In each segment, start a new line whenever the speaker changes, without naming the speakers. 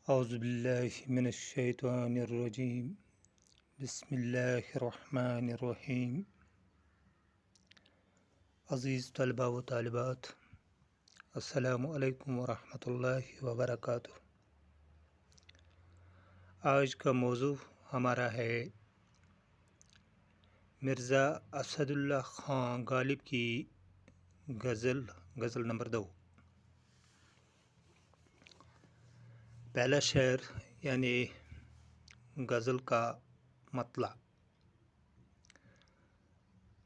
اعوذ باللہ من الشیطان الرجیم بسم اللہ الرحمن الرحیم۔ عزیز طلباء و طالبات، السلام علیکم ورحمۃ اللہ وبرکاتہ۔ آج کا موضوع ہمارا ہے مرزا اسد اللہ خان غالب کی غزل نمبر 2۔ پہلا شعر یعنی غزل کا مطلع۔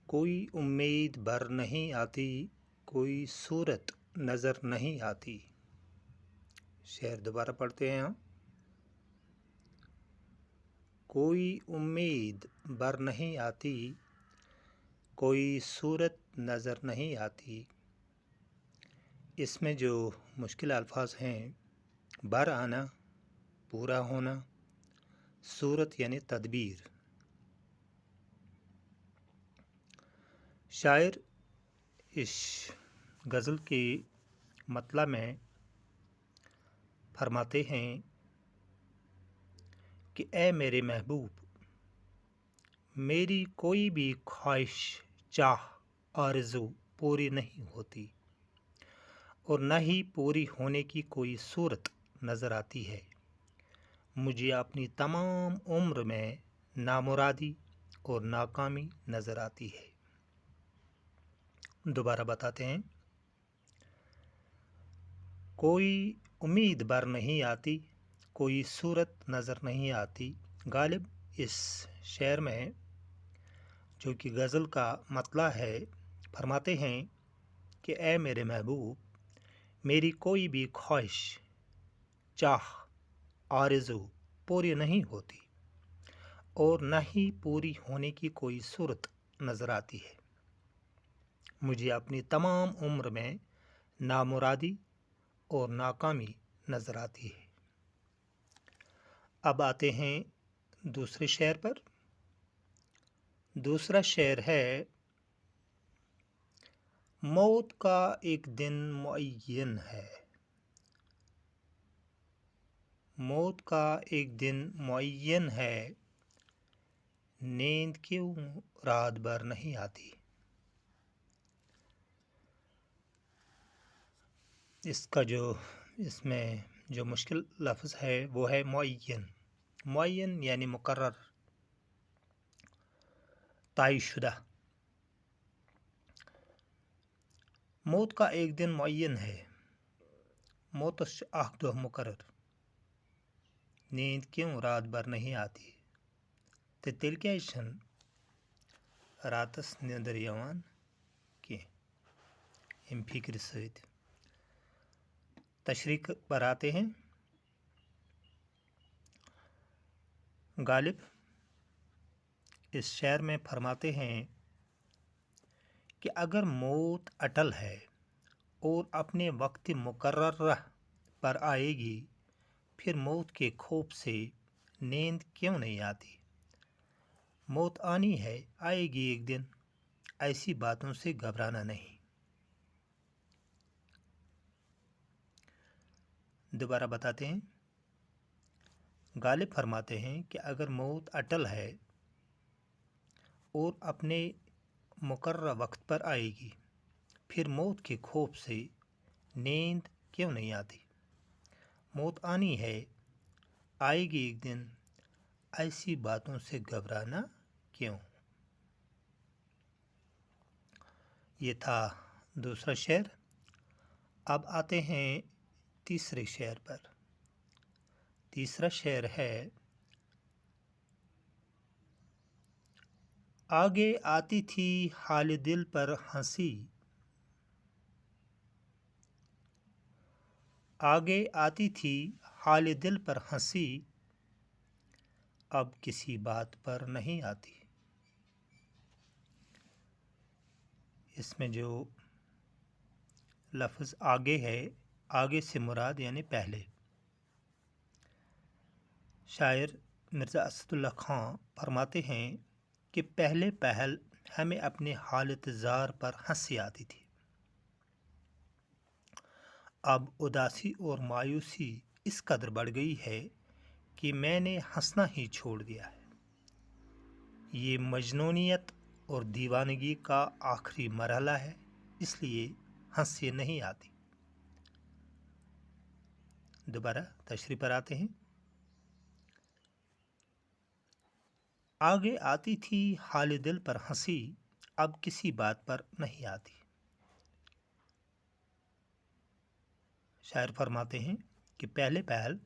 کوئی امید بر نہیں آتی، کوئی صورت نظر نہیں آتی۔ شعر دوبارہ پڑھتے ہیں ہم۔ کوئی امید بر نہیں آتی، کوئی صورت نظر نہیں آتی۔ اس میں جو مشکل الفاظ ہیں، بر آنا پورا ہونا، صورت یعنی تدبیر۔ شاعر اس غزل کی مطلع میں فرماتے ہیں کہ اے میرے محبوب، میری کوئی بھی خواہش، چاہ، آرزو پوری نہیں ہوتی، اور نہ ہی پوری ہونے کی کوئی صورت نظر آتی ہے۔ مجھے اپنی تمام عمر میں نامرادی اور ناکامی نظر آتی ہے۔ دوبارہ بتاتے ہیں، کوئی امید بر نہیں آتی، کوئی صورت نظر نہیں آتی۔ غالب اس شعر میں جو کہ غزل کا مطلع ہے فرماتے ہیں کہ اے میرے محبوب، میری کوئی بھی خواہش، چاہ، آرزو پوری نہیں ہوتی، اور نہ ہی پوری ہونے کی کوئی صورت نظر آتی ہے۔ مجھے اپنی تمام عمر میں نامرادی اور ناکامی نظر آتی ہے۔ اب آتے ہیں دوسرے شعر پر۔ دوسرا شعر ہے، موت کا ایک دن معین ہے، موت کا ایک دن معین ہے، نیند کیوں رات بھر نہیں آتی۔ اس میں جو مشکل لفظ ہے وہ ہے معین۔ معین یعنی مقرر، طے شدہ۔ موت کا ایک دن معین ہے، موتش اکھ دۄہ مقرر، نیند کیوں رات بھر نہیں آتی۔ تہٕ تیٚلہِ کیٛازِ چھَنہٕ راتس نیندر یِوان کینٛہہ اَمہِ فکرِ سۭتۍ۔ تشریح پر آتے ہیں۔ غالب اس شعر میں فرماتے ہیں کہ اگر موت اٹل ہے اور اپنے وقت مقررہ پر آئے گی، پھر موت کے خوف سے نیند کیوں نہیں آتی۔ موت آنی ہے، آئے گی ایک دن، ایسی باتوں سے گھبرانا نہیں۔ دوبارہ بتاتے ہیں، غالب فرماتے ہیں کہ اگر موت اٹل ہے اور اپنے مقررہ وقت پر آئے گی، پھر موت کے خوف سے نیند کیوں نہیں آتی۔ موت آنی ہے، آئے گی ایک دن، ایسی باتوں سے گھبرانا کیوں۔ یہ تھا دوسرا شعر۔ اب آتے ہیں تیسرے شعر پر۔ تیسرا شعر ہے، آگے آتی تھی حال دل پر ہنسی، آگے آتی تھی حال دل پر ہنسی، اب کسی بات پر نہیں آتی۔ اس میں جو لفظ آگے ہے، آگے سے مراد یعنی پہلے۔ شاعر مرزا اسد اللہ خان فرماتے ہیں کہ پہلے پہل ہمیں اپنے حالت زار پر ہنسی آتی تھی، اب اداسی اور مایوسی इस कदर बढ़ गई है कि मैंने हंसना ही छोड़ दिया है। ये मजनूनियत और दीवानगी का आखिरी मरहला है, इसलिए हंसी नहीं आती। दोबारा तशरीह पर आते हैं। आगे आती थी हाल दिल पर हंसी, अब किसी बात पर नहीं आती। शायर फरमाते हैं कि पहले पहल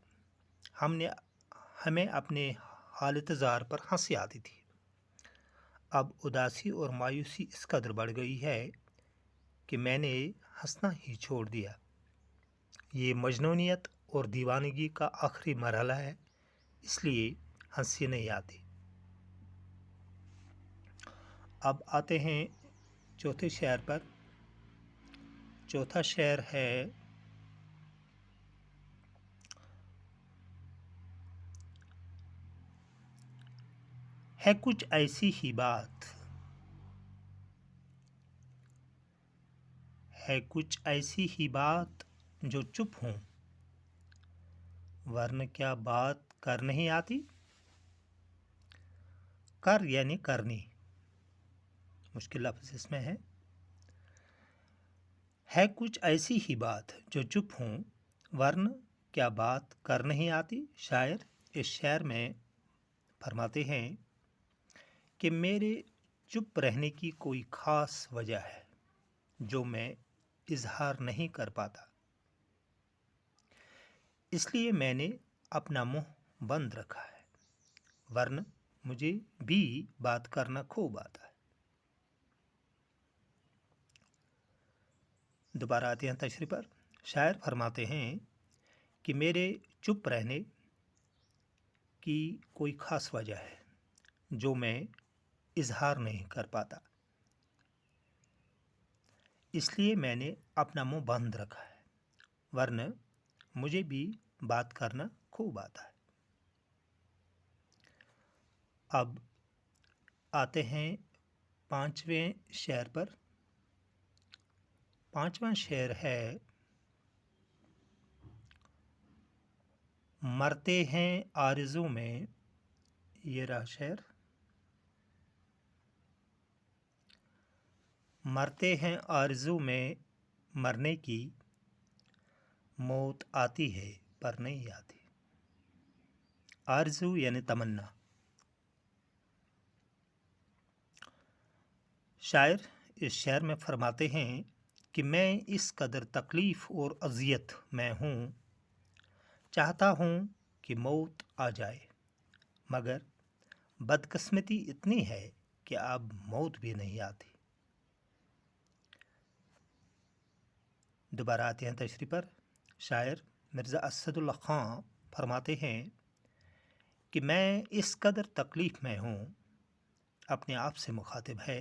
हमें अपने हालत ज़ार पर हंसी आती थी, अब उदासी और मायूसी इस कदर बढ़ गई है कि मैंने हंसना ही छोड़ दिया। ये मजनूनियत और दीवानगी का आखिरी मरहला है, इसलिए हंसी नहीं आती। अब आते हैं चौथे शेर पर। चौथा शेर है कुछ ऐसी ही बात, है कुछ ऐसी ही बात जो चुप हूँ, वरन क्या बात कर नहीं आती। कर यानी करनी, मुश्किल लफ्ज़ इसमें है कुछ ऐसी ही बात जो चुप हूँ, वरन क्या बात कर नहीं आती। शायर इस शेर में फरमाते हैं कि मेरे चुप रहने की कोई ख़ास वजह है जो मैं इजहार नहीं कर पाता, इसलिए मैंने अपना मुंह बंद रखा है, वरन मुझे भी बात करना खूब आता है। दोबारा आते हैं तशरीह पर। शायर फरमाते हैं कि मेरे चुप रहने की कोई ख़ास वजह है जो मैं इजहार नहीं कर पाता, इसलिए मैंने अपना मुंह बंद रखा है, वरन मुझे भी बात करना खूब आता है। अब आते हैं पांचवें शेर पर। पांचवा शेर है मरते हैं आरज़ू में। ये रहा शेर। मरते हैं आरज़ू में मरने की, मौत आती है पर नहीं आती। आरज़ू यानी तमन्ना। शायर इस शेर में फरमाते हैं कि मैं इस कदर तकलीफ़ और अज़ियत में हूँ, चाहता हूँ कि मौत आ जाए, मगर बदकिस्मती इतनी है कि अब मौत भी नहीं आती। दोबारा आते हैं तशरीह पर। शायर मिर्ज़ा असदुल्ला ख़ां फरमाते हैं कि मैं इस कदर तकलीफ़ में हूँ, अपने आप से मुखातिब है।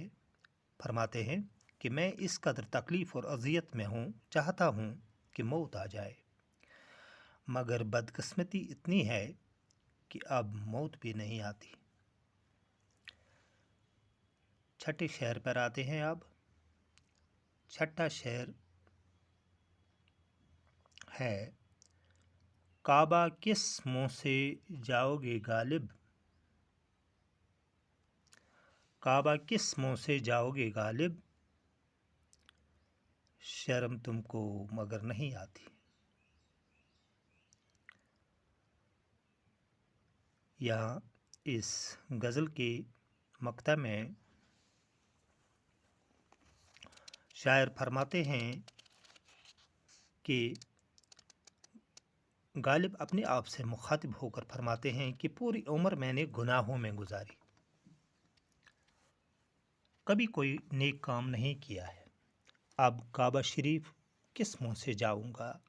फरमाते हैं कि मैं इस कदर तकलीफ़ और अज़ियत में हूँ, चाहता हूँ कि मौत आ जाए, मगर बदकिस्मती इतनी है कि अब मौत भी नहीं आती। छठे शेर पर आते हैं। अब छठा शेर है काबा किस मुँह से जाओगे गालिब, काबा किस मुँह से जाओगे गालिब, शर्म तुमको मगर नहीं आती। यहाँ इस गज़ल के मक़ता में शायर फरमाते हैं कि गालिब अपने आप से मुखातिब होकर फरमाते हैं कि पूरी उम्र मैंने गुनाहों में गुजारी, कभी कोई नेक काम नहीं किया है। अब काबा शरीफ किस मुँह से जाऊँगा,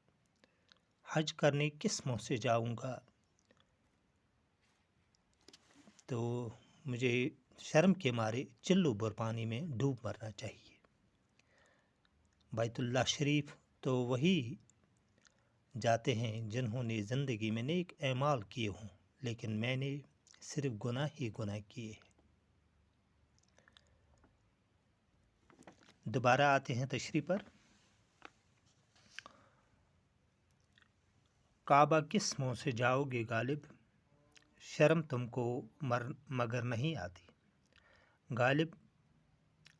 हज करने किस मुँह से जाऊँगा, तो मुझे शर्म के मारे चिल्लो भर पानी में डूब मरना चाहिए। बैतुल्लाह शरीफ तो वही जाते हैं जिन्होंने ज़िंदगी में नेक एमाल किए हों, लेकिन मैंने सिर्फ गुनाह ही गुनाह किए हैं। दोबारा आते हैं तशरीह पर। काबा किस मुँह से जाओगे गालिब, शर्म तुमको मगर नहीं आती। गालिब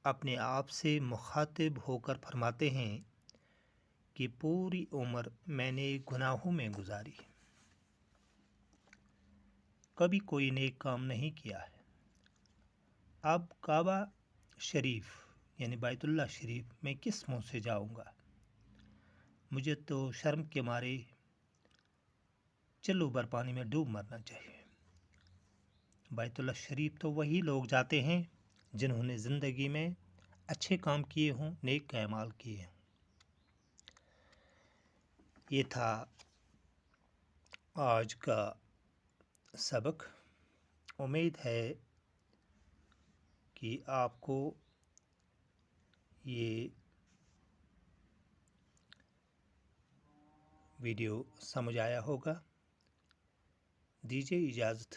अपने आप से मुखातिब होकर फरमाते हैं कि पूरी उम्र मैंने गुनाहों में गुजारी, कभी कोई नेक काम नहीं किया है। अब काबा शरीफ यानी बैतुल्लाह शरीफ मैं किस मुँह से जाऊंगा, मुझे तो शर्म के मारे चलो भर पानी में डूब मरना चाहिए। बैतुल्लाह शरीफ तो वही लोग जाते हैं जिन्होंने ज़िंदगी में अच्छे काम किए हों, नेक अमाल किए हों। ये था आज का सबक। उम्मीद है कि आपको ये वीडियो समझ आया होगा। दीजिए इजाज़त।